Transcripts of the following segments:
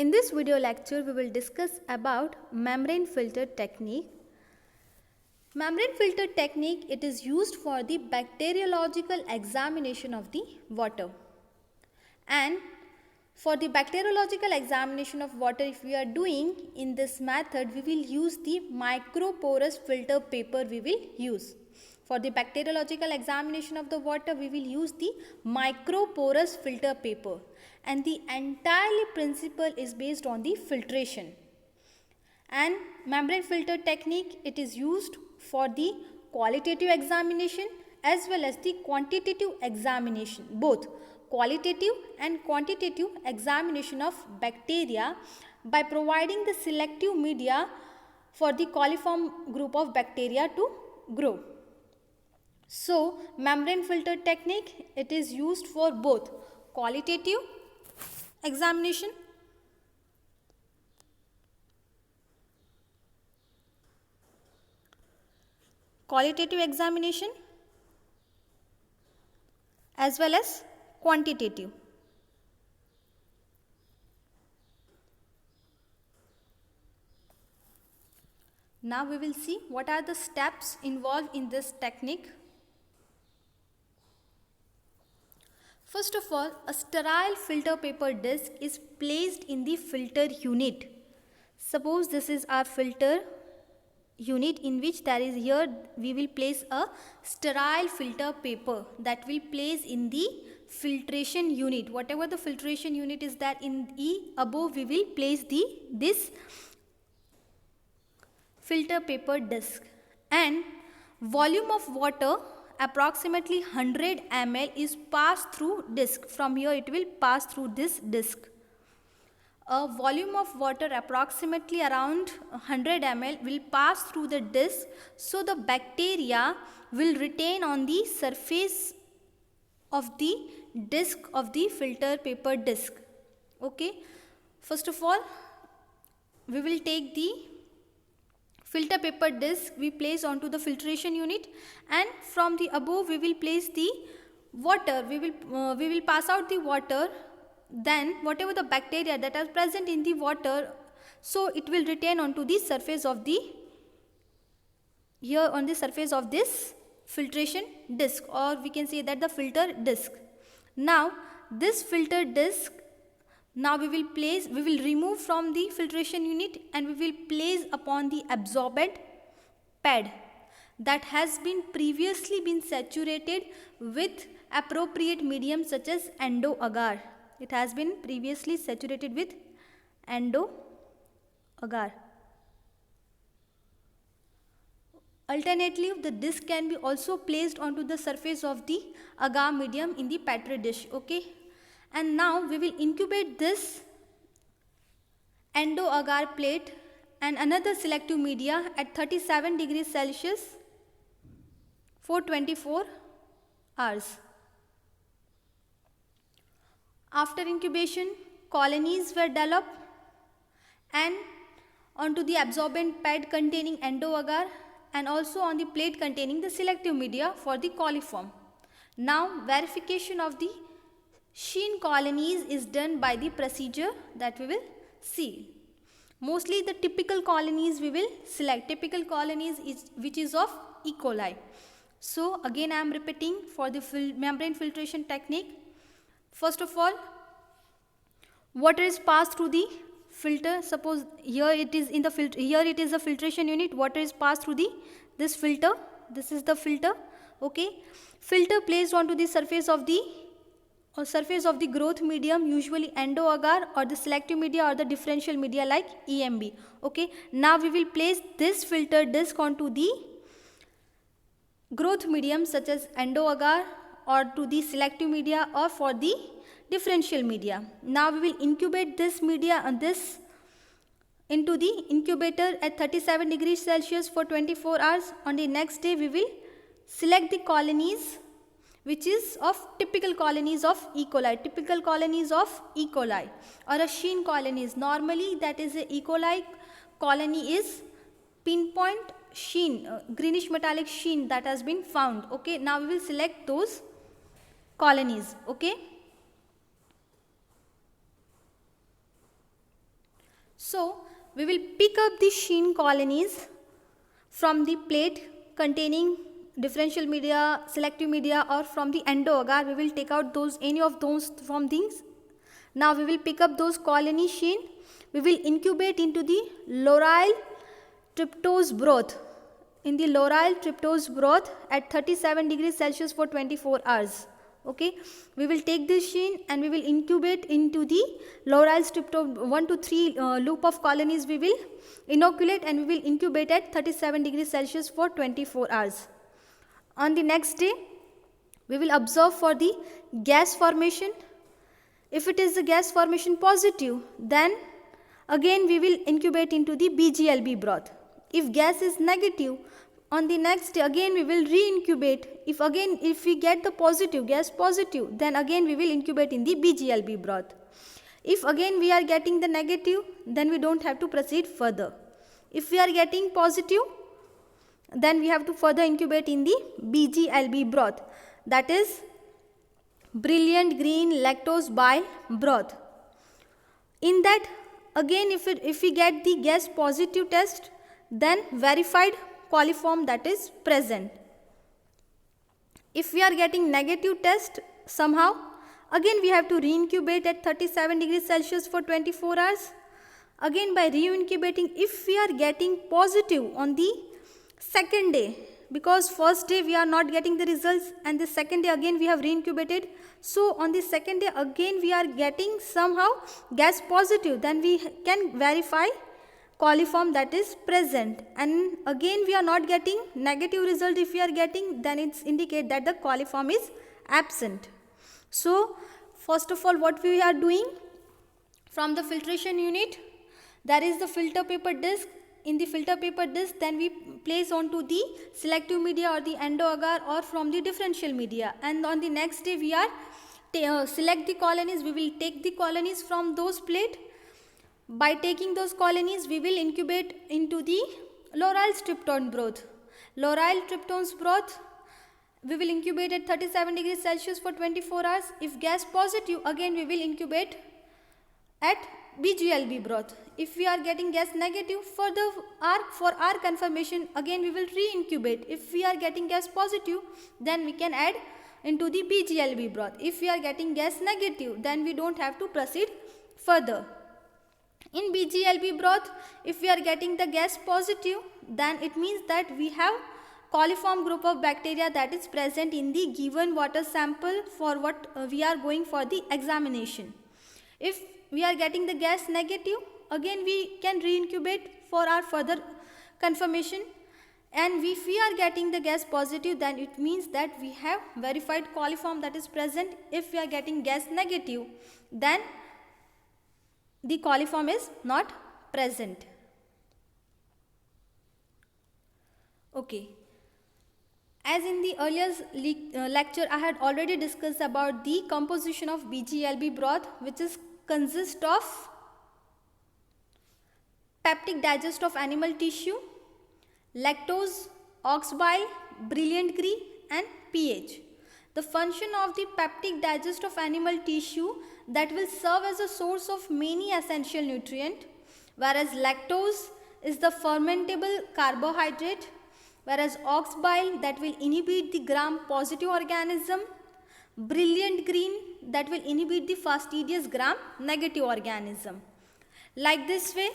In this video lecture, we will discuss about membrane filter technique. Membrane filter technique, it is used for the bacteriological examination of the water. And for the bacteriological examination of water, if we are doing in this method, we will use the microporous filter paper we will use. For the bacteriological examination of the water, we will use the microporous filter paper. And the entire principle is based on the filtration. And membrane filter technique, it is used for the qualitative examination as well as the quantitative examination, both qualitative and quantitative examination of bacteria by providing the selective media for the coliform group of bacteria to grow. So, membrane filter technique, it is used for both qualitative examination as well as quantitative. Now we will see what are the steps involved in this technique. First of all, a sterile filter paper disc is placed in the filter unit. Suppose this is our filter unit in which there is here we will place a sterile filter paper that will place in the filtration unit. Whatever the filtration unit is that in the above we will place this filter paper disc, and volume of water approximately 100 ml is passed through disc. From here it will pass through this disc. A volume of water approximately around 100 ml will pass through the disc, so the bacteria will retain on the surface of the disc of the filter paper disc. Okay, first of all we will take the filter paper disc, we place onto the filtration unit, and from the above we will place the water. We will pass out the water. Then whatever the bacteria that are present in the water, so it will retain onto the surface of the here on the surface of this filtration disc, or we can say that the filter disc. Now this filter disc, now we will remove from the filtration unit and we will place upon the absorbent pad that has been previously been saturated with appropriate medium such as endo-agar. It has been previously saturated with endo-agar. Alternately, the disc can be also placed onto the surface of the agar medium in the petri dish. Okay. And now we will incubate this endo-agar plate and another selective media at 37 degrees Celsius for 24 hours. After incubation, colonies were developed and onto the absorbent pad containing endo-agar and also on the plate containing the selective media for the coliform. Now verification of the sheen colonies is done by the procedure that we will see. Mostly the typical colonies we will select. Typical colonies which is of E. coli. So again I am repeating for the membrane filtration technique. First of all, water is passed through the filter. Suppose here it is in the filter. Here it is a filtration unit. Water is passed through this filter. This is the filter. Okay. Filter placed onto the surface of the growth medium, usually endo-agar, or the selective media or the differential media like EMB. Okay. Now we will place this filter disc onto the growth medium such as endo-agar or to the selective media or for the differential media. Now we will incubate this media and this into the incubator at 37 degrees Celsius for 24 hours. On the next day we will select the colonies which is of typical colonies of E. coli. Typical colonies of E. coli or a sheen colonies. Normally that is a E. coli colony is pinpoint sheen, greenish metallic sheen that has been found. Okay, now we will select those colonies. Okay, So we will pick up the Sheen colonies from the plate containing differential media, selective media, or from the endo-agar. We will take out any of those from these. Now we will pick up those colony Sheen. We will incubate into the loryl tryptose broth. In the loryl tryptose broth at 37 degrees Celsius for 24 hours. Okay, we will take this Sheen and we will incubate into the loryl tryptose 1 to 3 loop of colonies. We will inoculate and we will incubate at 37 degrees Celsius for 24 hours. On the next day, we will observe for the gas formation. If it is the gas formation positive, then again we will incubate into the BGLB broth. If gas is negative, on the next day again we will re-incubate. If we get the positive, gas positive, then again we will incubate in the BGLB broth. If again we are getting the negative, then we don't have to proceed further. If we are getting positive, then we have to further incubate in the BGLB broth, that is brilliant green lactose bile broth. In that again if we get the gas positive test, then verified coliform that is present. If we are getting negative test somehow, again we have to re-incubate at 37 degrees Celsius for 24 hours. Again by re-incubating, if we are getting positive on the second day, because first day we are not getting the results and the second day again we have re-incubated, so on the second day again we are getting somehow gas positive, then we can verify coliform that is present. And again we are not getting negative result. If we are getting, then it's indicate that the coliform is absent. So first of all, what we are doing from the filtration unit, there is the filter paper disc. In the filter paper disc, then we place onto the selective media or the endo-agar or from the differential media, and on the next day we are select the colonies. We will take the colonies from those plate. By taking those colonies, we will incubate into the loryl tryptone broth. Loryl tryptone broth, we will incubate at 37 degrees Celsius for 24 hours. If gas positive, again we will incubate at BGLB broth. If we are getting gas negative, for our confirmation, again we will re-incubate. If we are getting gas positive, then we can add into the BGLB broth. If we are getting gas negative, then we don't have to proceed further. In BGLB broth, if we are getting the gas positive, then it means that we have coliform group of bacteria that is present in the given water sample for what we are going for the examination. If we are getting the gas negative, again we can re-incubate for our further confirmation. And if we are getting the gas positive, then it means that we have verified coliform that is present. If we are getting gas negative, then the coliform is not present. Okay. As in the earlier lecture, I had already discussed about the composition of BGLB broth, which is consist of peptic digest of animal tissue, lactose, ox bile, brilliant green, and pH. The function of the peptic digest of animal tissue that will serve as a source of many essential nutrients, whereas lactose is the fermentable carbohydrate, whereas ox bile that will inhibit the gram positive organism, brilliant green that will inhibit the fastidious gram negative organism. Like this way,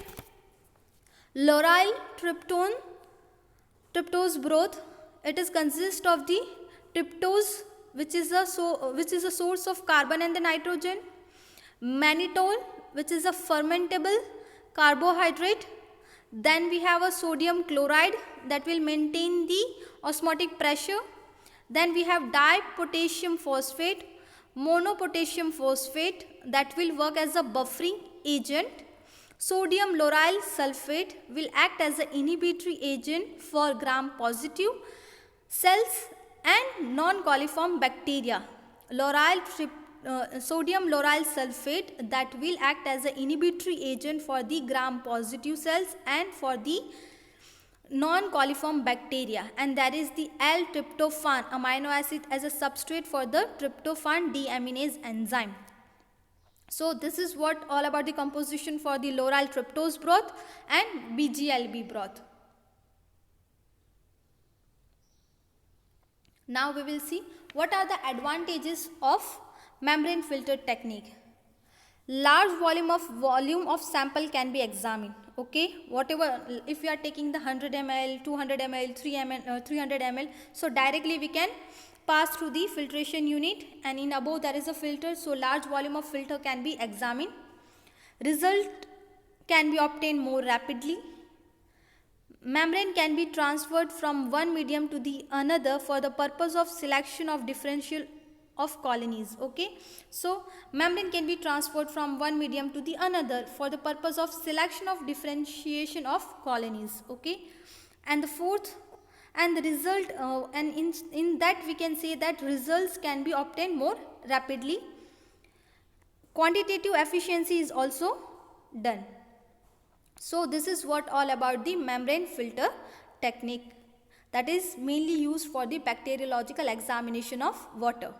loryl tryptose broth, it is consist of the tryptose, which is a source of carbon and the nitrogen, mannitol, which is a fermentable carbohydrate. Then we have a sodium chloride that will maintain the osmotic pressure. Then we have dipotassium phosphate, monopotassium phosphate that will work as a buffering agent. Sodium lauryl sulfate will act as an inhibitory agent for gram positive cells and non-coliform bacteria. Sodium lauryl sulfate that will act as an inhibitory agent for the gram positive cells and for the non-coliform bacteria, and that is the L-tryptophan amino acid as a substrate for the tryptophan deaminase enzyme. So this is what all about the composition for the lauryl tryptose broth and BGLB broth. Now we will see what are the advantages of membrane filter technique. Large volume of sample can be examined. Okay, whatever, if we are taking the 100 ml, 200 ml, 300 ml, so directly we can pass through the filtration unit, and in above there is a filter, so large volume of filter can be examined. Result can be obtained more rapidly. Membrane can be transferred from one medium to the another for the purpose of selection of differential of colonies. Okay, so membrane can be transferred from one medium to the another for the purpose of selection of differentiation of colonies. Okay, and the fourth, and the result and in that we can say that results can be obtained more rapidly. Quantitative efficiency is also done. So this is what all about the membrane filter technique, that is mainly used for the bacteriological examination of water.